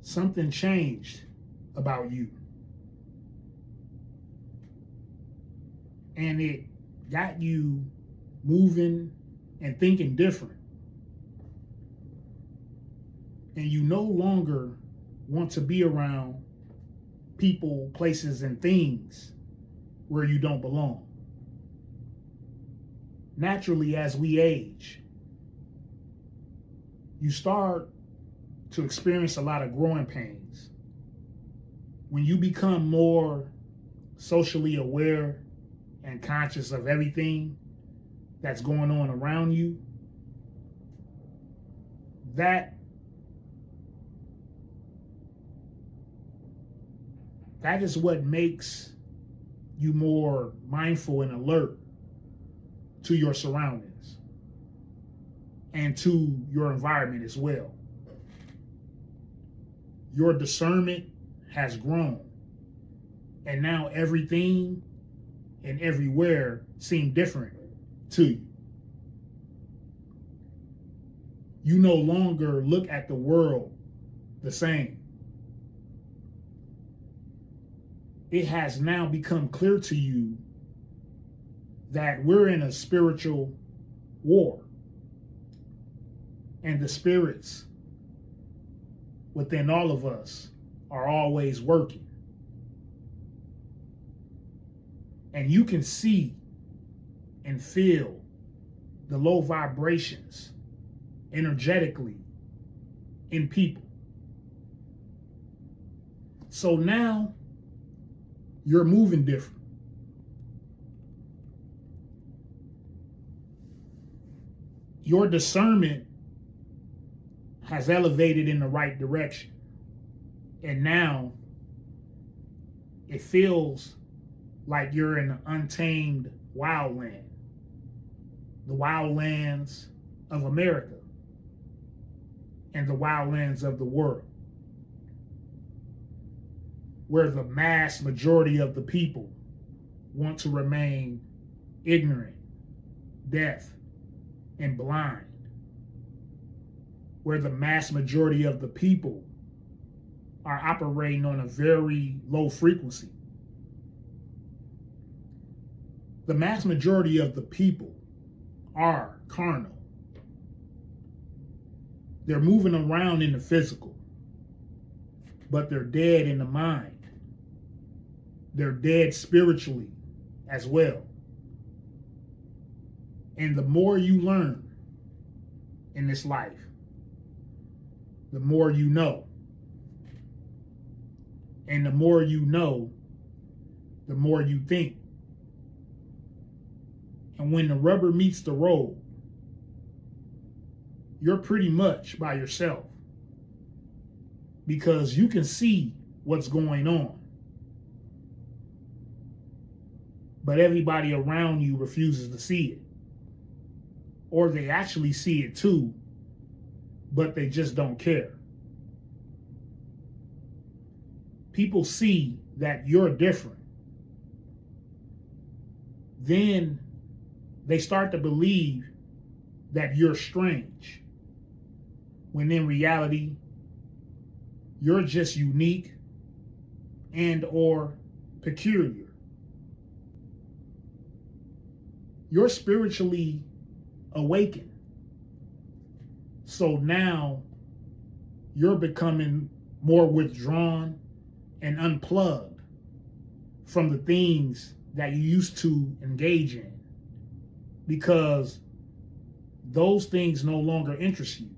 something changed about you. And it got you moving and thinking different. And you no longer want to be around people, places, and things where you don't belong. Naturally, as we age, you start to experience a lot of growing pains. When you become more socially aware and conscious of everything that's going on around you, that is what makes you more mindful and alert to your surroundings and to your environment as well. Your discernment has grown, and now everything and everywhere seem different to you. You no longer look at the world the same. It has now become clear to you that we're in a spiritual war, and the spirits within all of us are always working. And you can see and feel the low vibrations energetically in people. So now you're moving different. Your discernment has elevated in the right direction. And now it feels like you're in an untamed wildland, the wildlands of America and the wildlands of the world, where the mass majority of the people want to remain ignorant, deaf, and blind, where the mass majority of the people are operating on a very low frequency. The mass majority of the people are carnal. They're moving around in the physical, but they're dead in the mind. They're dead spiritually as well. And the more you learn in this life, the more you know. And the more you know, the more you think. And when the rubber meets the road, you're pretty much by yourself, because you can see what's going on, but everybody around you refuses to see it. Or they actually see it too, but they just don't care. People see that you're different. Then they start to believe that you're strange, when in reality, you're just unique and or peculiar. You're spiritually awakened. So now you're becoming more withdrawn and unplugged from the things that you used to engage in, because those things no longer interest you.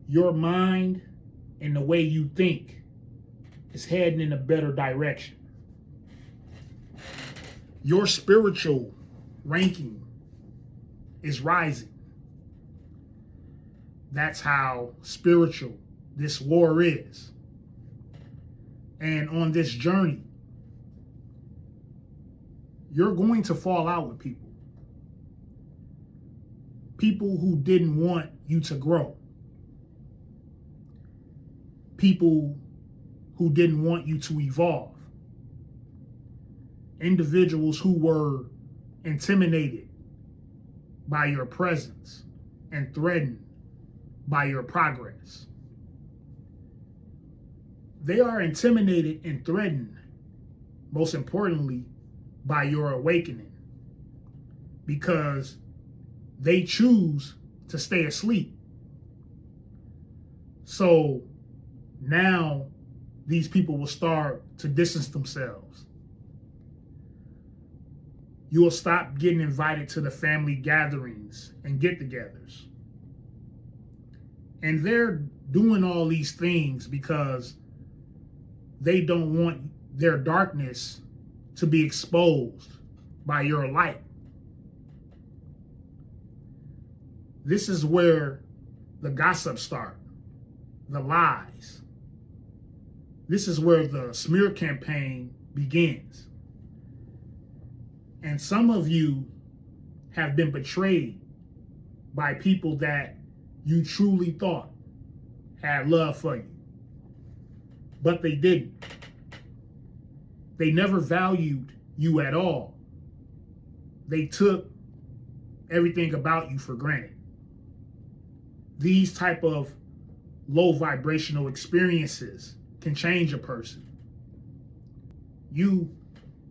Your mind and the way you think is heading in a better direction. Your spiritual ranking is rising. That's how spiritual this war is. And on this journey, you're going to fall out with people. People who didn't want you to grow. People who didn't want you to evolve. Individuals who were intimidated by your presence and threatened by your progress. They are intimidated and threatened, most importantly, by your awakening, because they choose to stay asleep. So now these people will start to distance themselves. You will stop getting invited to the family gatherings and get-togethers. And they're doing all these things because they don't want their darkness to be exposed by your light. This is where the gossip starts, the lies. This is where the smear campaign begins. And some of you have been betrayed by people that you truly thought had love for you, but they didn't. They never valued you at all. They took everything about you for granted. These type of low vibrational experiences can change a person. You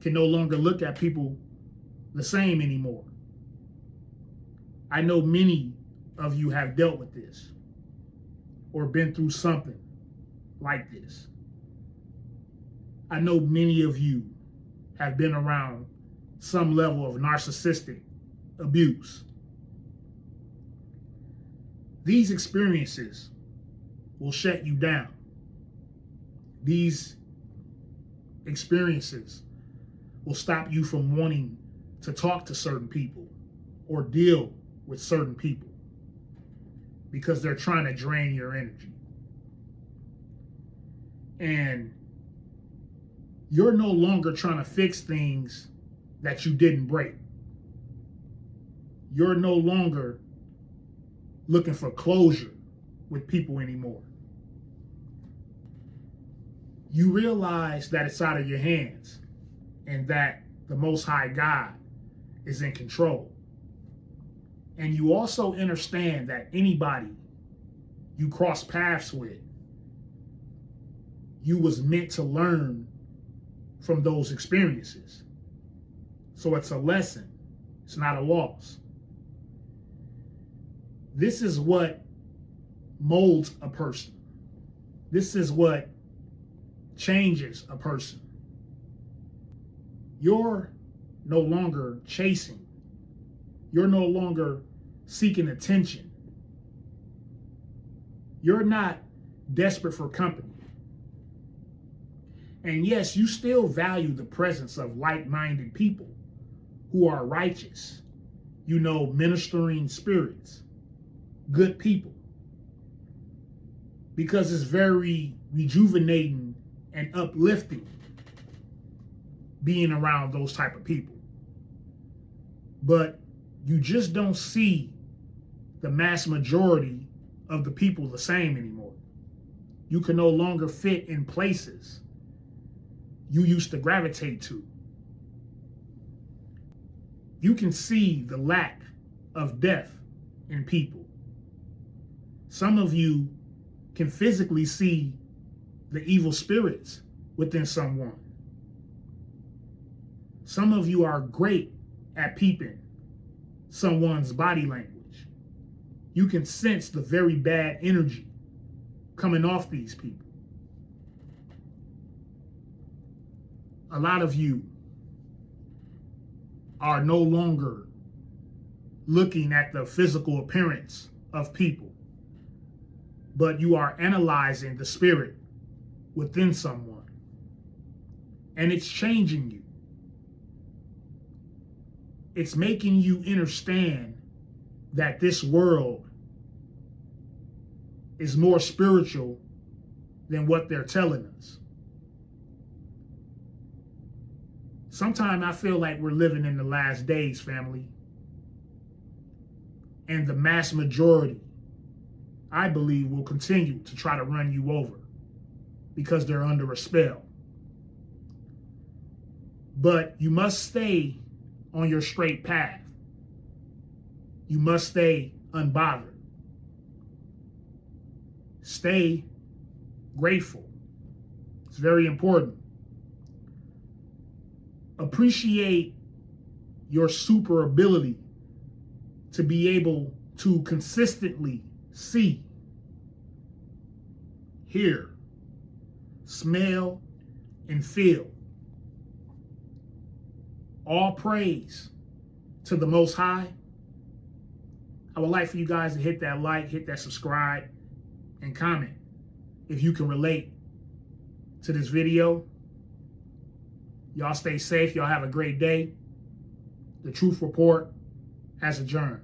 can no longer look at people the same anymore. I know many of you have dealt with this or been through something like this. I know many of you have been around some level of narcissistic abuse. These experiences will shut you down. These experiences will stop you from wanting to talk to certain people or deal with certain people because they're trying to drain your energy. And you're no longer trying to fix things that you didn't break. You're no longer looking for closure with people anymore. You realize that it's out of your hands and that the Most High God is in control. And you also understand that anybody you cross paths with, you was meant to learn from those experiences. So it's a lesson. It's not a loss. This is what molds a person. This is what changes a person. You're no longer chasing. You're no longer seeking attention. You're not desperate for company. And yes, you still value the presence of like-minded people who are righteous, ministering spirits, good people, because it's very rejuvenating and uplifting being around those type of people. But you just don't see the mass majority of the people the same anymore. You can no longer fit in places you used to gravitate to. You can see the lack of depth in people. Some of you can physically see the evil spirits within someone. Some of you are great at peeping someone's body language. You can sense the very bad energy coming off these people. A lot of you are no longer looking at the physical appearance of people, but you are analyzing the spirit within someone, and it's changing you. It's making you understand that this world is more spiritual than what they're telling us. Sometimes I feel like we're living in the last days, family. And the mass majority, I believe, will continue to try to run you over because they're under a spell. But you must stay on your straight path. You must stay unbothered. Stay grateful. It's very important. Appreciate your super ability to be able to consistently see, hear, smell, and feel. All praise to the Most High. I would like for you guys to hit that like, hit that subscribe, and comment if you can relate to this video. Y'all stay safe. Y'all have a great day. The Truth Report has adjourned.